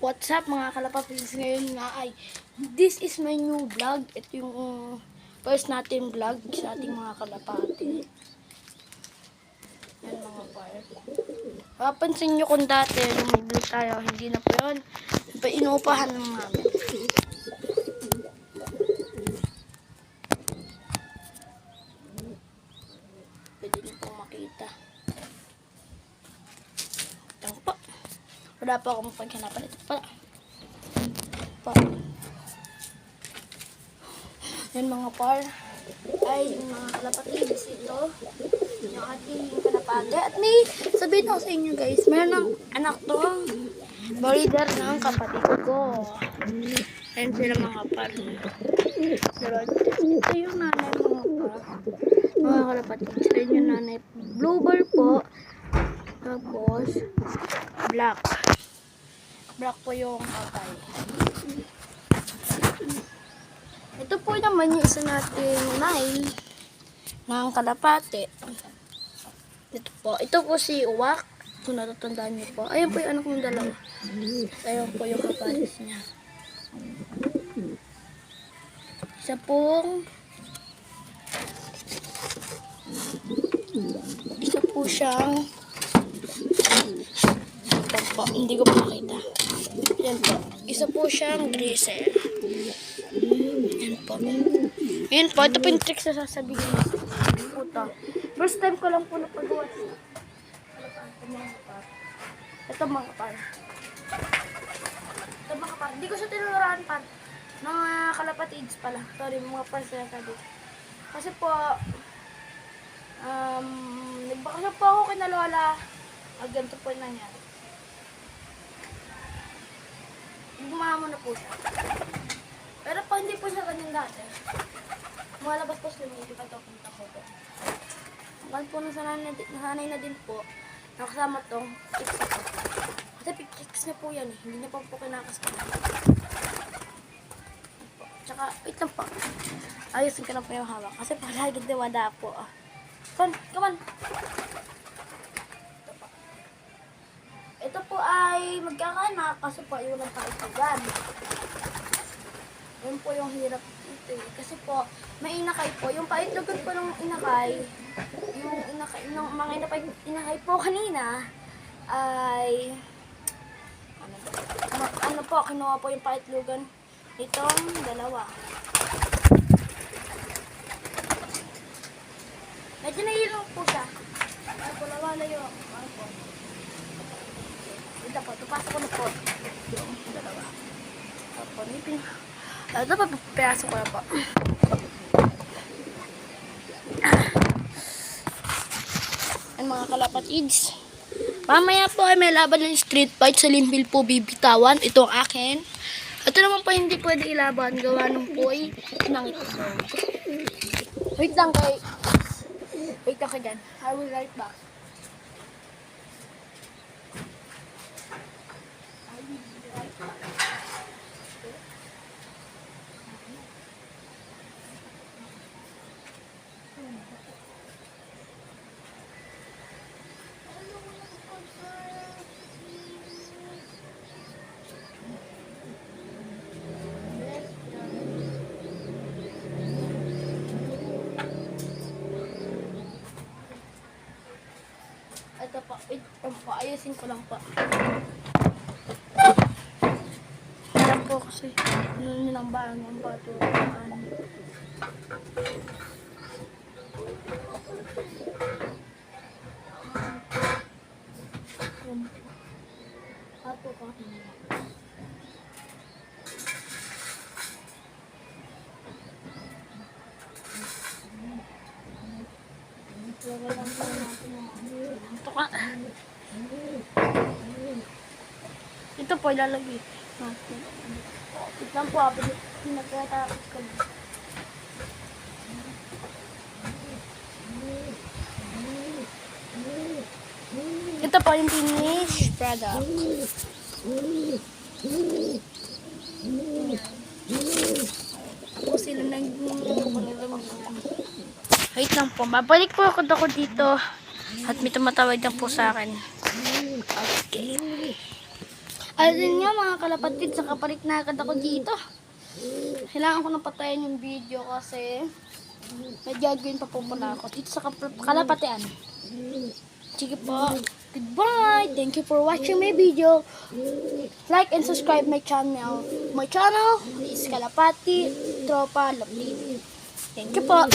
What's up mga kalapapis? Ngayon nga ay this is my new vlog. Ito yung first natin vlog sa ating mga kalapati. Yan mga par. Papansin nyo kung dati nung mag-vlog tayo, hindi na po yun. Inuupahan ng namin. Pwede nyo pong makita. Ito po. Wala pa akong paghanapan. Ito pala. Yan mga par. Ay, mga kalapatids ito. Yung ating kalapate. At may sabihin ako sa inyo guys, meron ng anak tong breeder ng kapatid ko. Ayan sila mga par. Ito yung nanay mga par. Mga kalapatids. Ayan yung nanay. Blue bar po. Tapos, black. Black po yung kapay. Ito po naman yung isa nating Nile ng kalapate. Ito po si Uwak. Kung natatandaan niyo po. Ayun po yung anak kong dalawa. Ayun po yung kapalis niya. Isa po siyang hindi ko pa makita. Yan po. Isa po siyang grizzle. Yan po. Yan po. Ito po yung tricks na sasabihin ko. First time ko lang po napagawa. Ito mga par. Ito mga par. Hindi ko siya tinuruan par. Mga kalapatids pala. Sorry, mga par sila sabi. Kasi po, nagbakasya po ako kina Lola. Ganito po yung nangyari. Gumama na po siya. Pero po hindi po siya ganyan dati. Malabas po sila hindi pa ito punta ko po. Mahal po nasanay na din po. Nakasama itong pics ako. Kasi pics na po yan eh. Hindi na po kinakasama. Tsaka, wait lang po. Ayusin ko na po yung hawak. Kasi palagi diwada po. Come on. Ito po ay magkakaanak kasi po yung nagpaitigan. Yun po yung hirap dito eh. Kasi po, may inakay po. Yung paitlugan po ng inakay, yung mga inakay po kanina, ay, ano po, kinuha po yung paitlugan itong dalawa. Medyo nahihirap po siya. Ano po, nawalayo ako. Ano po. Ito po, tupasok ko na po. Yung dalawa. Ito po, nipin. Ito po, pipasok ko na po. Ang mga kalapatids. Mamaya po ay may laban ng street fight sa Limbil po bibitawan. Ito ang akin. Ito naman po hindi pwede ilaban. Gawa ng po ay nang ito. Wait lang kay dyan. I will right back. Ito po, ayusin ko lang po. Alam po kasi, nilang bahan ng bato. Bato ko. Ito po ilalagay natin. Ito lang po, pinagkatapos ko na. Ito po yung finished product. Po sila wait lang po, babalik po ako dito. At may tumatawag lang po sa akin. Okay. Ayun nga mga kalapatid, sa kapalit na agad ako dito. Kailangan ko nang patayin yung video kasi may gagawin pa po muna ako dito sa kalapatian. Sige po. Goodbye. Thank you for watching my video. Like and subscribe my channel. My channel is Kalapati Tropa Love TV. Thank you po.